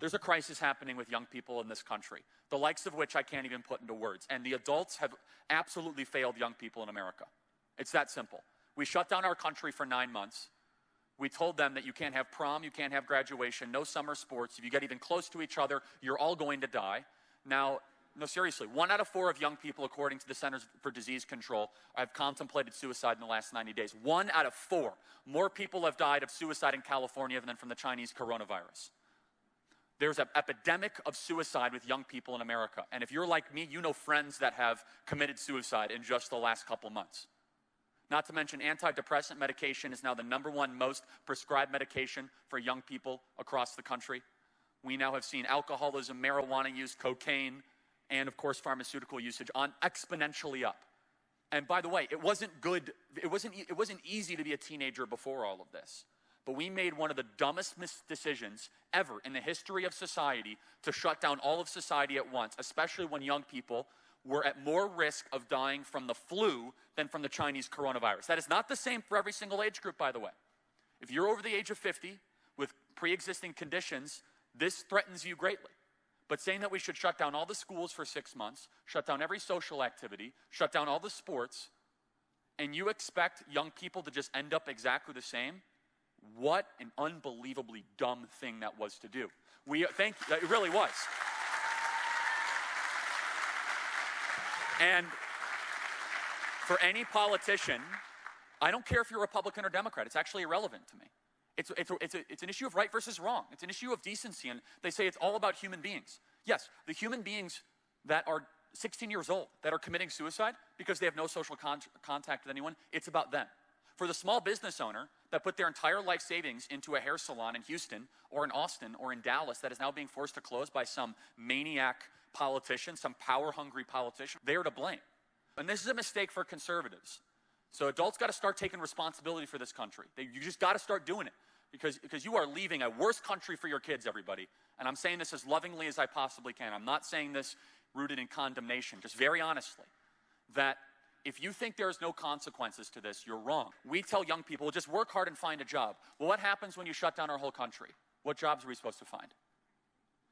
There's a crisis happening with young people in this country, the likes of which I can't even put into words. And the adults have absolutely failed young people in America. It's that simple. We shut down our country for 9 months. We told them that you can't have prom, you can't have graduation, no summer sports. If you get even close to each other, you're all going to die. Now, no, seriously, 1 out of 4 of young people, according to the Centers for Disease Control, have contemplated suicide in the last 90 days. 1 out of 4. More people have died of suicide in California than from the Chinese coronavirus. There's an epidemic of suicide with young people in America. And if you're like me, you know friends that have committed suicide in just the last couple months. Not to mention, antidepressant medication is now the #1 most prescribed medication for young people across the country. We now have seen alcoholism, marijuana use, cocaine, and of course pharmaceutical usage on exponentially up. And by the way, it wasn't good, it wasn't easy to be a teenager before all of this. But we made one of the dumbest decisions ever in the history of society to shut down all of society at once, especially when young people were at more risk of dying from the flu than from the Chinese coronavirus. That is not the same for every single age group, by the way. If you're over the age of 50 with pre-existing conditions, this threatens you greatly. But saying that we should shut down all the schools for 6 months, shut down every social activity, shut down all the sports, and you expect young people to just end up exactly the same, what an unbelievably dumb thing that was to do. It really was. And for any politician, I don't care if you're Republican or Democrat, it's actually irrelevant to me. It's an issue of right versus wrong. It's an issue of decency, and they say it's all about human beings. Yes, the human beings that are 16 years old, that are committing suicide because they have no social contact with anyone, it's about them. For the small business owner that put their entire life savings into a hair salon in Houston or in Austin or in Dallas that is now being forced to close by some maniac politician, some power-hungry politician, they're to blame. And this is a mistake for conservatives. So adults got to start taking responsibility for this country. You just got to start doing it because you are leaving a worse country for your kids, everybody. And I'm saying this as lovingly as I possibly can. I'm not saying this rooted in condemnation, just very honestly, that if you think there's no consequences to this, you're wrong. We tell young people, just work hard and find a job. Well, what happens when you shut down our whole country? What jobs are we supposed to find?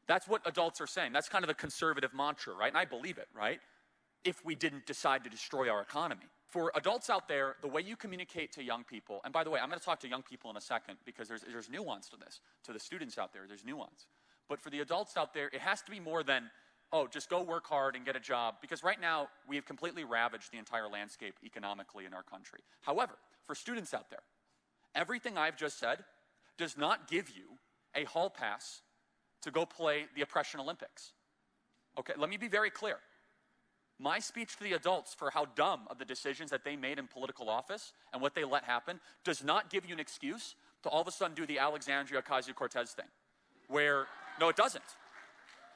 That's what adults are saying. That's kind of the conservative mantra, right? And I believe it, right? If we didn't decide to destroy our economy. For adults out there, the way you communicate to young people, and by the way, I'm going to talk to young people in a second because there's nuance to this. To the students out there, there's nuance. But for the adults out there, it has to be more than, oh, just go work hard and get a job. Because right now, we have completely ravaged the entire landscape economically in our country. However, for students out there, everything I've just said does not give you a hall pass to go play the Oppression Olympics. Okay, let me be very clear. My speech to the adults for how dumb of the decisions that they made in political office and what they let happen does not give you an excuse to all of a sudden do the Alexandria Ocasio-Cortez thing. No, it doesn't.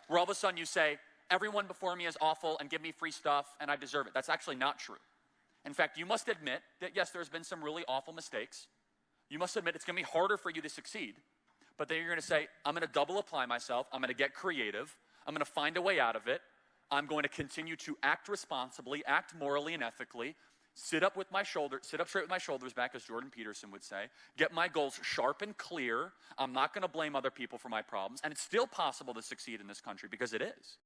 Where all of a sudden you say, everyone before me is awful and give me free stuff and I deserve it. That's actually not true. In fact, you must admit that yes, there's been some really awful mistakes. You must admit it's going to be harder for you to succeed. But then you're going to say, I'm going to double apply myself. I'm going to get creative. I'm going to find a way out of it. I'm going to continue to act responsibly, act morally and ethically, sit up straight with my shoulders back, as Jordan Peterson would say, get my goals sharp and clear. I'm not going to blame other people for my problems. And it's still possible to succeed in this country because it is.